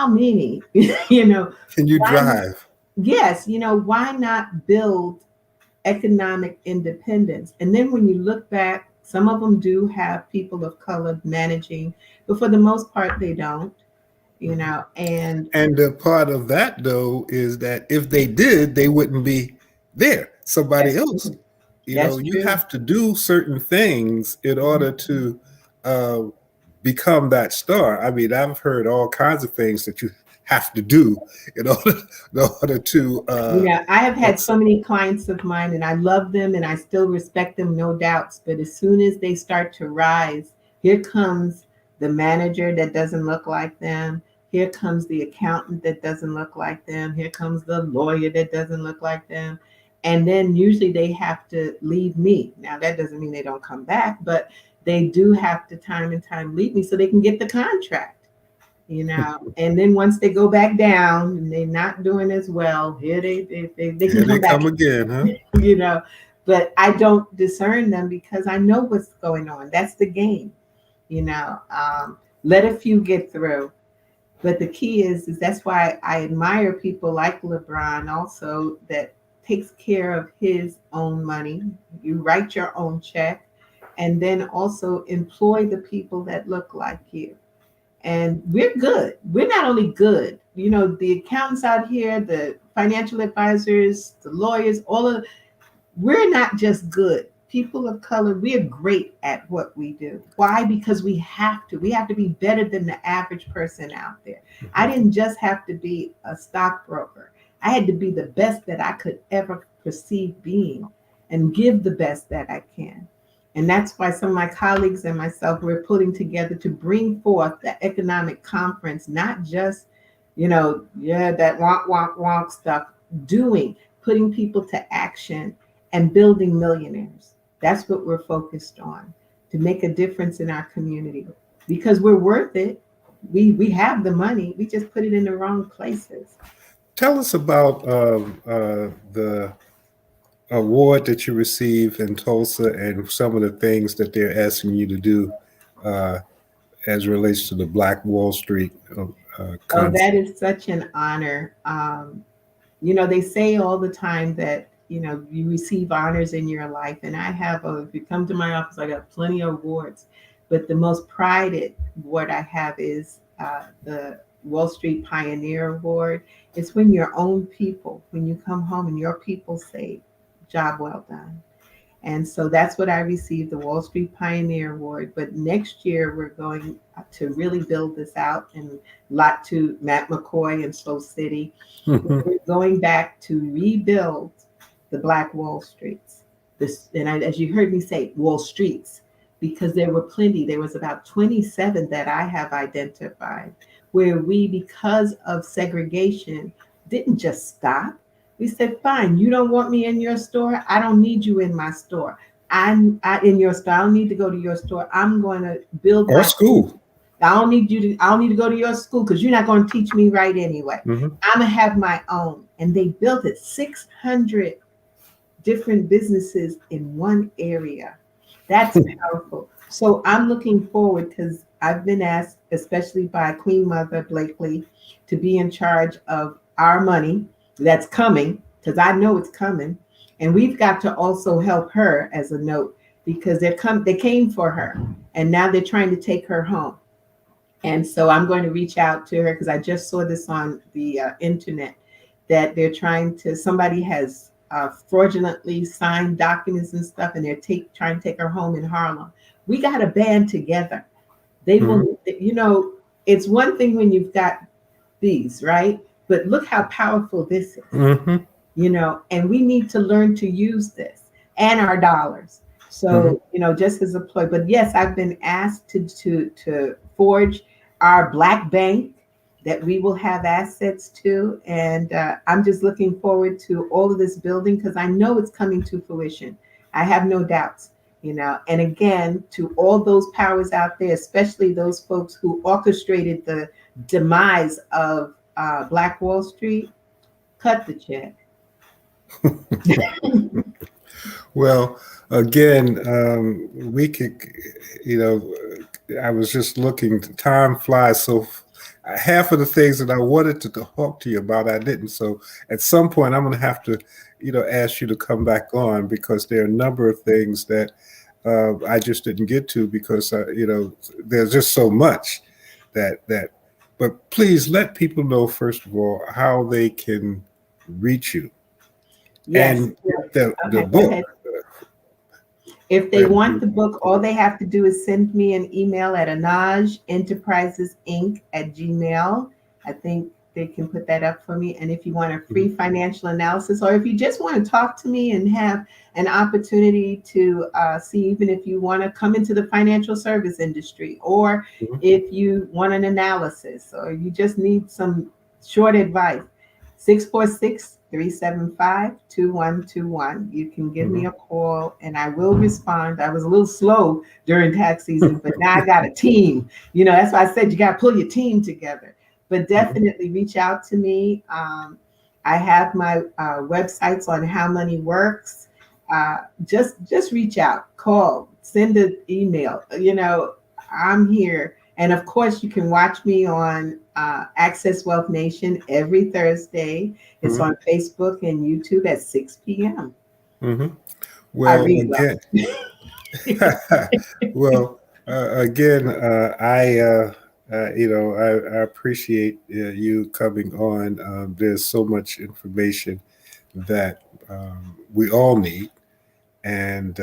Speaker 2: many?
Speaker 5: Can you
Speaker 2: Why?
Speaker 5: drive?
Speaker 2: Yes, why not build economic independence? And then when you look back, some of them do have people of color managing, but for the most part, they don't. And
Speaker 5: And the part of that, though, is that if they did, they wouldn't be there. Somebody
Speaker 2: that's
Speaker 5: else.
Speaker 2: true. That's
Speaker 5: You
Speaker 2: true.
Speaker 5: have to do certain things in order to uh, become that star. I mean, I've heard all kinds of things that you have to do in order to.
Speaker 2: I have had
Speaker 5: What's
Speaker 2: so many clients of mine and I love them and I still respect them, no doubts. But as soon as they start to rise, here comes the manager that doesn't look like them. Here comes the accountant that doesn't look like them. Here comes the lawyer that doesn't look like them. And then usually they have to leave me. Now, that doesn't mean they don't come back, but they do have to time and time leave me so they can get the contract. And then once they go back down and they're not doing as well, here they
Speaker 5: Here
Speaker 2: can
Speaker 5: they
Speaker 2: come back,
Speaker 5: come again, huh?
Speaker 2: you know. But I don't discern them because I know what's going on. That's the game, you know. Let a few get through. But the key is that's why I admire people like LeBron also that takes care of his own money. You write your own check and then also employ the people that look like you, and we're good. We're not only good, the accountants out here, the financial advisors, the lawyers, we're not just good. People of color, we're great at what we do. Why? Because we have to. We have to be better than the average person out there. I didn't just have to be a stockbroker. I had to be the best that I could ever perceive being and give the best that I can. And that's why some of my colleagues and myself were putting together to bring forth the economic conference, not just, that wonk stuff, doing, putting people to action and building millionaires. That's what we're focused on, to make a difference in our community because we're worth it. We have the money. We just put it in the wrong places.
Speaker 5: Tell us about the award that you received in Tulsa and some of the things that they're asking you to do uh, as it relates to the Black Wall Street
Speaker 2: Oh, that
Speaker 5: concept.
Speaker 2: is such an honor. They say all the time that, you receive honors in your life. And I have, if you come to my office, I got plenty of awards. But the most prided award I have is the Wall Street Pioneer Award. It's when your own people, when you come home and your people say, job well done. And so that's what I received, the Wall Street Pioneer Award. But next year, we're going to really build this out and lot to Matt McCoy in Slow City. We're going back to rebuild the Black Wall Streets. As you heard me say, Wall Streets, because there were plenty. There was about 27 that I have identified where we, because of segregation, didn't just stop. We said, fine, you don't want me in your store. I don't need you in my store. I in your store. I don't need to go to your store. I'm going to build
Speaker 5: Or
Speaker 2: my
Speaker 5: school.
Speaker 2: I don't need to go to your school because you're not going to teach me right anyway.
Speaker 5: Mm-hmm.
Speaker 2: I'm going to have my own. And they built it, 600 different businesses in one area. That's powerful. So I'm looking forward because I've been asked, especially by Queen Mother Blakely, to be in charge of our money that's coming, because I know it's coming. And we've got to also help her as a note because they came for her and now they're trying to take her home. And so I'm going to reach out to her because I just saw this on the internet that they're somebody has fraudulently signed documents and stuff, and they're trying to take her home in Harlem. We got to band together. They
Speaker 5: Mm-hmm.
Speaker 2: will, it's one thing when you've got these, right? But look how powerful this is,
Speaker 5: Mm-hmm.
Speaker 2: and we need to learn to use this and our dollars.
Speaker 5: Mm-hmm.
Speaker 2: So, just as a plug, but yes, I've been asked to forge our black bank that we will have assets to. And I'm just looking forward to all of this building because I know it's coming to fruition. I have no doubts, and again, to all those powers out there, especially those folks who orchestrated the demise of Black Wall Street, cut the check.
Speaker 5: Well, again, we could, I was just looking, time flies. So half of the things that I wanted to talk to you about, I didn't. So at some point, I'm going to have to, ask you to come back on because there are a number of things that I just didn't get to because, there's just so much that, but please let people know, first of all, how they can reach you
Speaker 2: Yes.
Speaker 5: and the
Speaker 2: Okay, go
Speaker 5: book.
Speaker 2: ahead. If they want the book, all they have to do is send me an email at Anaj Enterprises Inc. at Gmail. I think they can put that up for me. And if you want a free financial analysis, or if you just want to talk to me and have an opportunity to see, even if you want to come into the financial service industry, or if you want an analysis, or you just need some short advice, 646-375-2121. You can give me a call and I will respond. I was a little slow during tax season, but now I got a team. That's why I said you got to pull your team together. But definitely reach out to me. I have my websites on How Money Works. Just reach out, call, send an email. I'm here. And of course, you can watch me on Access Wealth Nation every Thursday. It's on Facebook and YouTube at 6 p.m.
Speaker 5: Mm-hmm.
Speaker 2: I
Speaker 5: Well,
Speaker 2: read well.
Speaker 5: again, well, again, I appreciate you coming on. There's so much information that we all need, and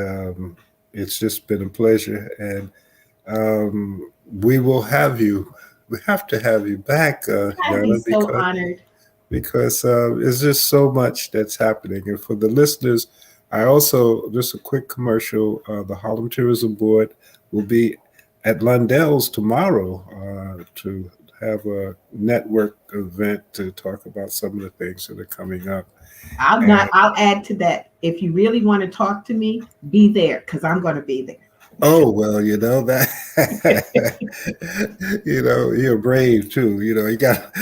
Speaker 5: it's just been a pleasure. And we will have you. We have to have you back,
Speaker 2: I'd be
Speaker 5: Jana,
Speaker 2: so honored.
Speaker 5: because there's just so much that's happening. And for the listeners I also, just a quick commercial, the Harlem Tourism Board will be at Lundell's tomorrow to have a network event to talk about some of the things that are coming up. And
Speaker 2: I'll add to that. If you really want to talk to me, be there because I'm going to be there.
Speaker 5: oh well, you know that you're brave too. You got,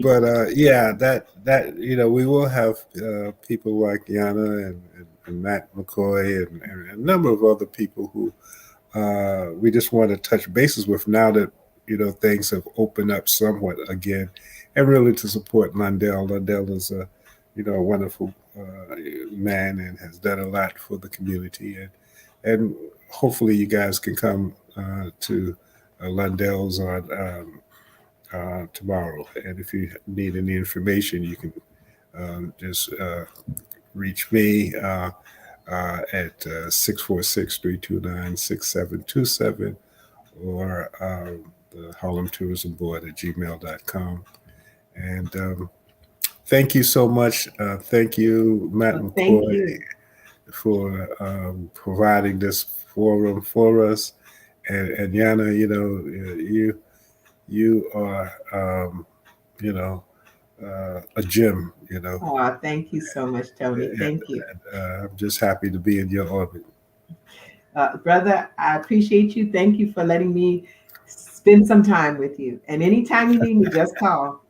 Speaker 5: but yeah, that we will have people like Yana and Matt McCoy and a number of other people who we just want to touch bases with now that things have opened up somewhat again, and really to support Lundell. Lundell is a wonderful man and has done a lot for the community, and hopefully you guys can come to Lundell's on tomorrow. And if you need any information, you can just reach me at 646-329-6727 or the Harlem Tourism Board at gmail.com. And thank you so much. Thank you, Matt McCoy,
Speaker 2: Thank you.
Speaker 5: for providing this forum for us. And Yana, you are, a gem,
Speaker 2: Oh, thank you so much, Tony. Thank you.
Speaker 5: I'm just happy to be in your orbit.
Speaker 2: Brother, I appreciate you. Thank you for letting me spend some time with you. And anytime you need me, just call.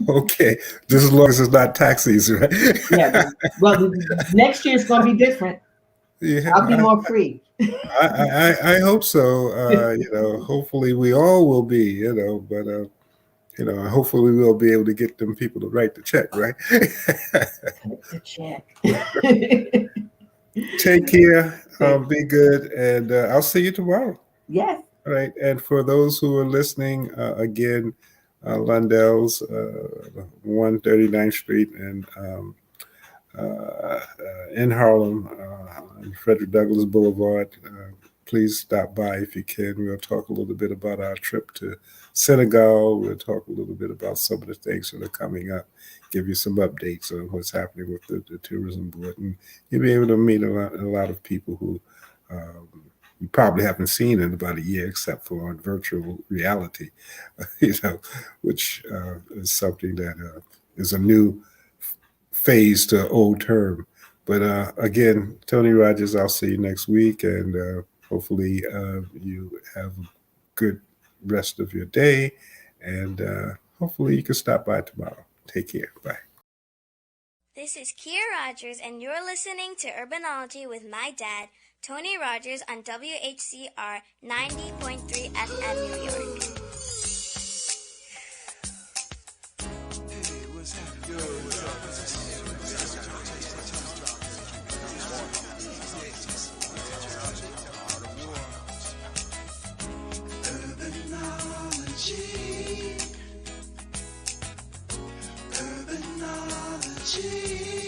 Speaker 5: Okay, just as long as it's not taxis, right?
Speaker 2: Yeah. Well, next year it's going to be different.
Speaker 5: Yeah,
Speaker 2: I'll be more free.
Speaker 5: I hope so. Hopefully we all will be. But hopefully we'll be able to get them people to write the check, right?
Speaker 2: The check.
Speaker 5: Take care. Be good, and I'll see you tomorrow.
Speaker 2: Yes.
Speaker 5: All right. And for those who are listening, again, Lundell's 139th Street and in Harlem, on Frederick Douglass Boulevard. Please stop by if you can. We'll talk a little bit about our trip to Senegal. We'll talk a little bit about some of the things that are coming up, give you some updates on what's happening with the tourism board. And you'll be able to meet a lot of people who you probably haven't seen in about a year, except for on virtual reality, which is something that is a new phase to old term. But again, Tony Rogers, I'll see you next week, and hopefully you have a good rest of your day, and hopefully you can stop by tomorrow. Take care. Bye.
Speaker 4: This is Kia Rogers, and you're listening to Urbanology with my dad, Tony Rogers, on WHCR 90.3 FM New York.
Speaker 6: Urbanology.